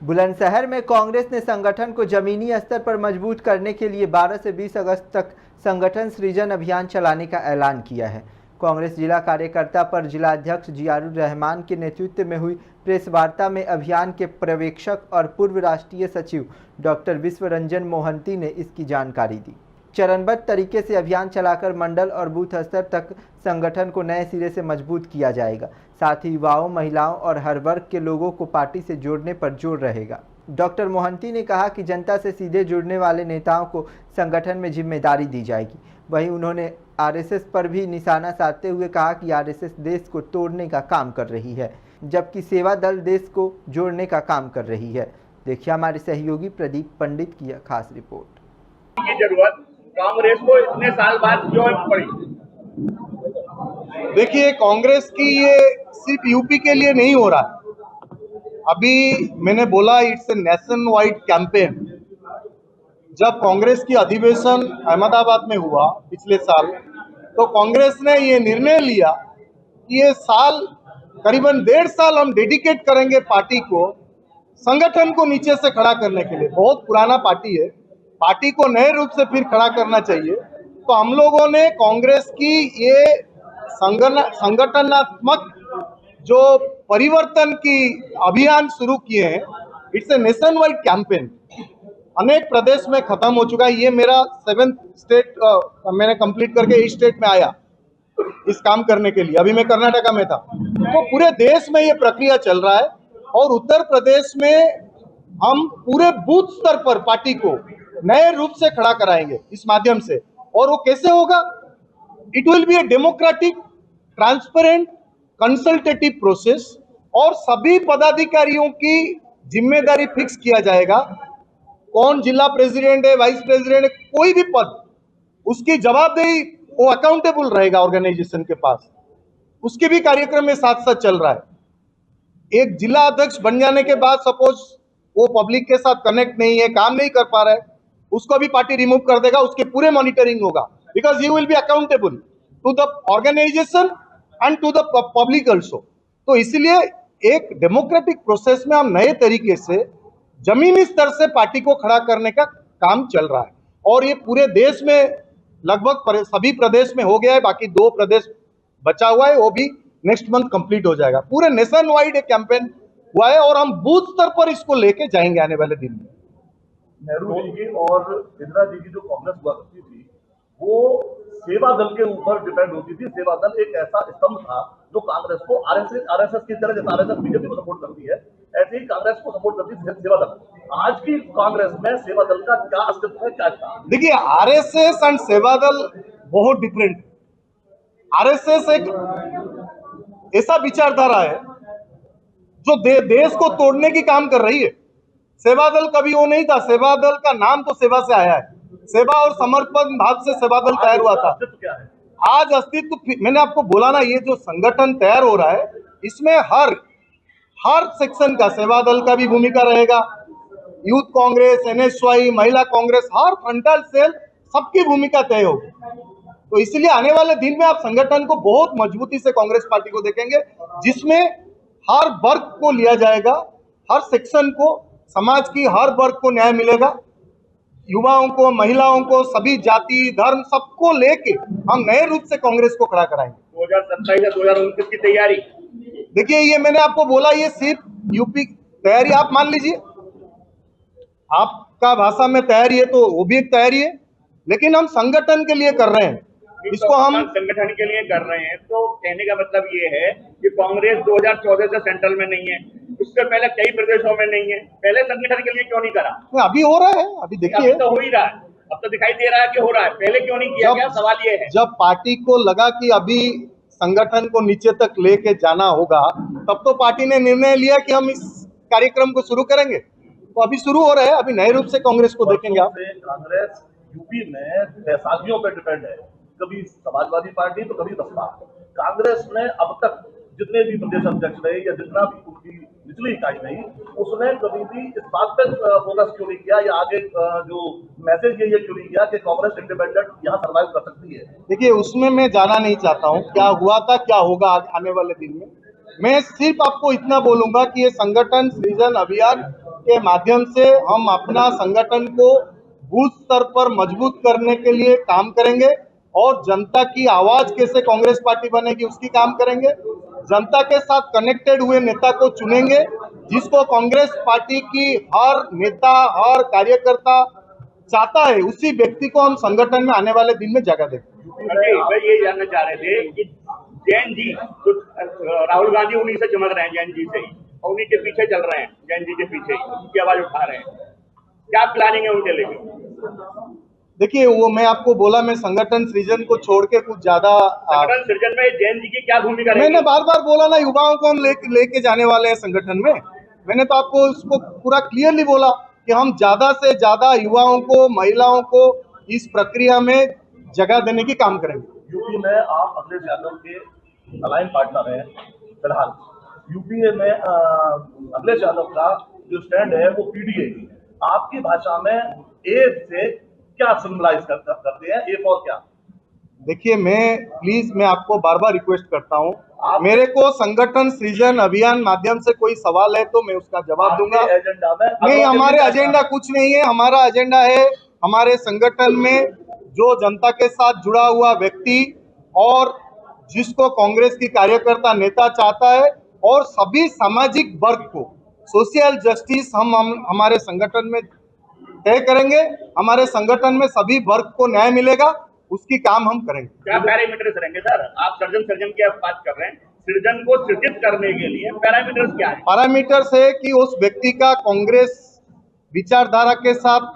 बुलंदशहर में कांग्रेस ने संगठन को जमीनी स्तर पर मजबूत करने के लिए 12 से 20 अगस्त तक संगठन सृजन अभियान चलाने का ऐलान किया है। कांग्रेस जिला कार्यकर्ता पर जिलाध्यक्ष जियारुर रहमान के नेतृत्व में हुई प्रेस वार्ता में अभियान के पर्यवेक्षक और पूर्व राष्ट्रीय सचिव डॉक्टर विश्वरंजन मोहंती ने इसकी जानकारी दी। चरणबद्ध तरीके से अभियान चलाकर मंडल और बूथ स्तर तक संगठन को नए सिरे से मजबूत किया जाएगा। साथ ही युवाओं, महिलाओं और हर वर्ग के लोगों को पार्टी से जोड़ने पर जोर रहेगा। डॉक्टर मोहंती ने कहा कि जनता से सीधे जुड़ने वाले नेताओं को संगठन में जिम्मेदारी दी जाएगी। वहीं उन्होंने आरएसएस पर भी निशाना साधते हुए कहा कि आरएसएस देश को तोड़ने का काम कर रही है, जबकि सेवा दल देश को जोड़ने का काम कर रही है। देखिए हमारे सहयोगी प्रदीप पंडित की खास रिपोर्ट। की जरूरत कांग्रेस को इतने साल बाद क्यों पड़ी? देखिए, कांग्रेस की ये सिर्फ यूपी के लिए नहीं हो रहा। अभी मैंने बोला it's a nation wide campaign. जब कांग्रेस की अधिवेशन अहमदाबाद में हुआ पिछले साल, तो कांग्रेस ने ये निर्णय लिया कि ये साल करीबन 1.5 साल हम डेडिकेट करेंगे पार्टी को, संगठन को नीचे से खड़ा करने के लिए। बहुत पुराना पार्टी है, पार्टी को नए रूप से फिर खड़ा करना चाहिए। तो हम लोगों ने कांग्रेस की ये संगठनात्मक जो परिवर्तन की अभियान शुरू किए हैं, it's a nation wide campaign. अनेक प्रदेश में खत्म हो चुका है। ये मेरा 7th स्टेट मैंने कंप्लीट करके इस स्टेट में आया इस काम करने के लिए। अभी मैं कर्नाटका में था। तो पूरे देश में ये प्रक्रिया चल रहा है और उत्तर प्रदेश में हम पूरे बूथ स्तर पर पार्टी को नए रूप से खड़ा कराएंगे इस माध्यम से। और वो कैसे होगा? It will be a democratic, transparent, consultative process और सभी पदाधिकारियों की जिम्मेदारी फिक्स किया जाएगा। कौन जिला प्रेसिडेंट है, वाइस प्रेसिडेंट है, कोई भी पद, उसकी जवाबदेही वो अकाउंटेबल रहेगा ऑर्गेनाइजेशन के पास। उसके भी कार्यक्रम में साथ साथ चल रहा है। एक जिला अध्यक्ष बन जाने के बाद सपोज वो पब्लिक के साथ कनेक्ट नहीं है, काम नहीं कर पा रहा है, उसको भी पार्टी रिमूव कर देगा, उसके पूरे मॉनिटरिंग होगा। Because he will be accountable to the organisation and to the public also. तो इसलिए एक डेमोक्रेटिक प्रोसेस में हम नए तरीके से जमीनी स्तर से पार्टी को खड़ा करने का काम चल रहा है। और ये पूरे देश में लगभग सभी प्रदेश में हो गया है। बाकी 2 प्रदेश बचा हुआ है, वो भी नेक्स्ट मंथ कंप्लीट हो जाएगा। पूरे नेशन वाइड एक कैंपेन हुआ है और हम बूथ स्तर पर इसको लेके जाएंगे आने वाले दिन में। नेहरू जी की और इंदिरा जी की जो कांग्रेस हुआ करती थी, वो सेवा दल के ऊपर डिपेंड होती थी। सेवा दल एक ऐसा स्तंभ था जो कांग्रेस को आरएसएस की तरह, जैसे आरएसएस बीजेपी को सपोर्ट करती है, ऐसे ही कांग्रेस को सपोर्ट करती थी सेवा दल। आज की कांग्रेस में सेवा दल का क्या अस्तित्व है, क्या था? देखिए, आरएसएस एंड सेवा दल बहुत डिफरेंट है। आरएसएस एक ऐसा विचारधारा है जो देश को तोड़ने की काम कर रही है। सेवा दल कभी वो नहीं था। सेवा दल का नाम तो सेवा से आया है। सेवा और समर्पण भाव से सेवा दल तैयार हुआ था। आज अस्तित्व, मैंने आपको बोला ना, ये जो संगठन तैयार हो रहा है, इसमें हर सेक्शन का सेवा दल का भी भूमिका रहेगा। यूथ कांग्रेस, एनएसवाई, महिला कांग्रेस, हर फ्रंटल सेल, सबकी भूमिका तय होगी। तो इसलिए आने वाले दिन में आप संगठन को बहुत मजबूती से कांग्रेस पार्टी को देखेंगे, जिसमें हर वर्ग को लिया जाएगा, हर सेक्शन को, समाज की हर वर्ग को न्याय मिलेगा। युवाओं को, महिलाओं को, सभी जाति धर्म सबको लेके हम नए रूप से कांग्रेस को खड़ा कराएंगे। 2027 या 2029 की तैयारी? देखिए, ये मैंने आपको बोला, ये सिर्फ यूपी तैयारी आप मान लीजिए, आपका भाषा में तैयारी है तो वो भी एक तैयारी है, लेकिन हम संगठन के लिए कर रहे हैं। इसको हम संगठन के लिए कर रहे हैं, तो कहने का मतलब ये है कि कांग्रेस 2014 से सेंट्रल में नहीं है, उससे पहले कई प्रदेशों में नहीं है, पहले संगठन के लिए क्यों नहीं करा? अभी हो रहा है। अभी देखिए, अब तो हो ही रहा है, अब तो दिखाई दे रहा है कि हो रहा है, पहले क्यों नहीं किया गया? सवाल ये है। जब पार्टी को लगा कि अभी संगठन को नीचे तक लेके जाना होगा, तब तो पार्टी ने निर्णय लिया कि हम इस कार्यक्रम को शुरू करेंगे। तो अभी शुरू हो रहा है। अभी नए रूप से कांग्रेस को देखेंगे आप। कांग्रेस यूपी में सहसागियों पर डिपेंड है, कभी समाजवादी पार्टी तो कभी बसपा। कांग्रेस ने अब तक जितने भी प्रदेश अध्यक्ष रहे या जितना भी उनकी निचली इकाई रही, उसने कभी भी इस बात पर फोकस क्यों नहीं किया या आगे जो मैसेज ये क्यों नहीं किया कि कांग्रेस इंडिपेंडेंट यहाँ सर्वाइव कर सकती है? देखिए, उसमें मैं जाना नहीं चाहता हूँ, क्या हुआ था, क्या होगा आने वाले दिन में। मैं सिर्फ आपको इतना बोलूंगा कि ये संगठन सृजन अभियान के माध्यम से हम अपना संगठन को बूथ स्तर पर मजबूत करने के लिए काम करेंगे और जनता की आवाज कैसे कांग्रेस पार्टी बनेगी उसकी काम करेंगे। जनता के साथ कनेक्टेड हुए नेता को चुनेंगे जिसको कांग्रेस पार्टी की हर नेता हर कार्यकर्ता चाहता है, उसी व्यक्ति को हम संगठन में आने वाले दिन में जगह देंगे। मैं ये जानना चाह रहे थे कि जैन जी तो राहुल गांधी उन्हीं से चमक रहे हैं, जैन जी से ही, और उन्हीं के पीछे चल रहे हैं, जैन जी के पीछे ही उनकी आवाज उठा रहे हैं। क्या प्लानिंग है उनके लिए? देखिए, वो मैं आपको बोला, मैं संगठन सृजन को छोड़ के कुछ ज्यादा संगठन सृजन में जैन जी की क्या भूमिका रहेगी? मैंने बार बार बोला ना, युवाओं को हम लेके जाने वाले हैं संगठन में। मैंने तो आपको उसको पूरा क्लियरली बोला कि हम ज्यादा से ज्यादा युवाओं को, महिलाओं को इस प्रक्रिया में जगह देने की काम करेंगे। यूपी में आप अखिलेश यादव के अलाइन पार्टनर हैं फिलहाल। यूपी में अखिलेश यादव का जो स्टैंड है वो पीडीए की। आपकी भाषा में ए से क्या सिंबलाइज करते हैं, ए फॉर क्या? देखिए, मैं आपको बार बार रिक्वेस्ट करता हूँ, मेरे को संगठन सृजन अभियान माध्यम से कोई सवाल है तो मैं उसका जवाब दूंगा। एजेंडा में नहीं, हमारे एजेंडा कुछ नहीं है। हमारा एजेंडा है हमारे संगठन में जो जनता के साथ जुड़ा हुआ व्यक्ति और जिसको कांग्रेस की कार्यकर्ता नेता चाहता है, और सभी सामाजिक वर्ग को सोशल जस्टिस हम हमारे संगठन में तय करेंगे। हमारे संगठन में सभी वर्ग को न्याय मिलेगा, उसकी काम हम करेंगे। क्या पैरामीटर्स रहेंगे सर? आप सृजन की आप बात कर रहे हैं, सृजन को सृजित करने के लिए पैरामीटर्स क्या है? पैरामीटर्स है कि उस व्यक्ति का कांग्रेस विचारधारा के साथ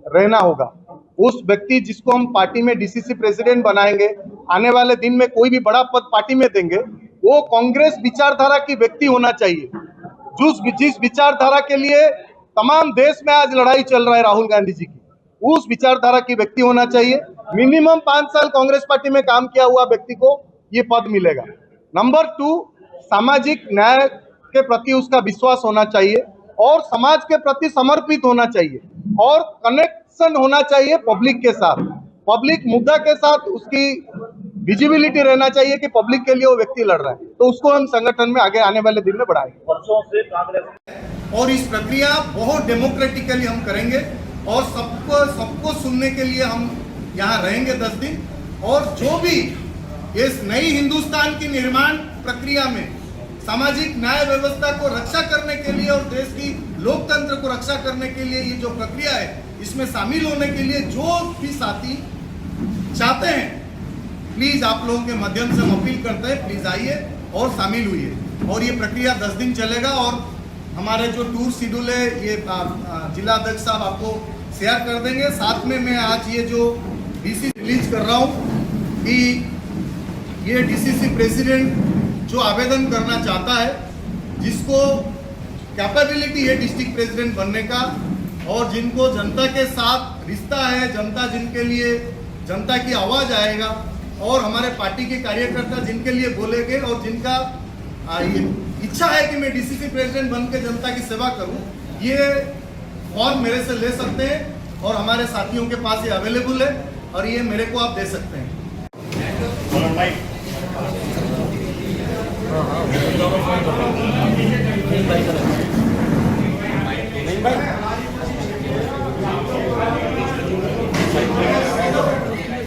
रहना होगा। उस व्यक्ति जिसको हम पार्टी में डीसीसी प्रेसिडेंट बनाएंगे, आने वाले दिन में कोई भी बड़ा पद पार्टी में देंगे, वो कांग्रेस विचारधारा की व्यक्ति होना चाहिए। जिस विचारधारा के लिए तमाम देश में आज लड़ाई चल रहा है राहुल गांधी जी की, उस विचारधारा की व्यक्ति होना चाहिए। मिनिमम 5 साल कांग्रेस पार्टी में काम किया हुआ व्यक्ति को ये पद मिलेगा। नंबर 2, सामाजिक न्याय के प्रति उसका विश्वास होना चाहिए और समाज के प्रति समर्पित होना चाहिए और कनेक्शन होना चाहिए पब्लिक के साथ, पब्लिक मुद्दा के साथ उसकी विजिबिलिटी रहना चाहिए कि पब्लिक के लिए वो व्यक्ति लड़ रहा है। तो उसको हम संगठन में आगे आने वाले दिन में बढ़ाएंगे। वर्षों से कांग्रेस और इस प्रक्रिया बहुत डेमोक्रेटिकली हम करेंगे और सबको सुनने के लिए हम यहाँ रहेंगे 10 दिन। और जो भी इस नई हिंदुस्तान की निर्माण प्रक्रिया में सामाजिक न्याय व्यवस्था को रक्षा करने के लिए और देश की लोकतंत्र को रक्षा करने के लिए ये जो प्रक्रिया है, इसमें शामिल होने के लिए जो भी साथी चाहते हैं, प्लीज आप लोगों के माध्यम से हम अपील करते हैं, प्लीज आइए और शामिल हुइए। और ये प्रक्रिया 10 दिन चलेगा और हमारे जो टूर शेड्यूल है ये जिला अध्यक्ष साहब आपको शेयर कर देंगे। साथ में मैं आज ये जो डीसी रिलीज कर रहा हूँ कि ये डीसीसी प्रेसिडेंट जो आवेदन करना चाहता है, जिसको कैपेबिलिटी है डिस्ट्रिक्ट प्रेसिडेंट बनने का और जिनको जनता के साथ रिश्ता है, जनता जिनके लिए जनता की आवाज़ आएगा और हमारे पार्टी के कार्यकर्ता जिनके लिए बोलेंगे और जिनका इच्छा है कि मैं डीसीसी प्रेसिडेंट बन के जनता की सेवा करूं, ये फॉर्म मेरे से ले सकते हैं और हमारे साथियों के पास ये अवेलेबल है और ये मेरे को आप दे सकते हैं।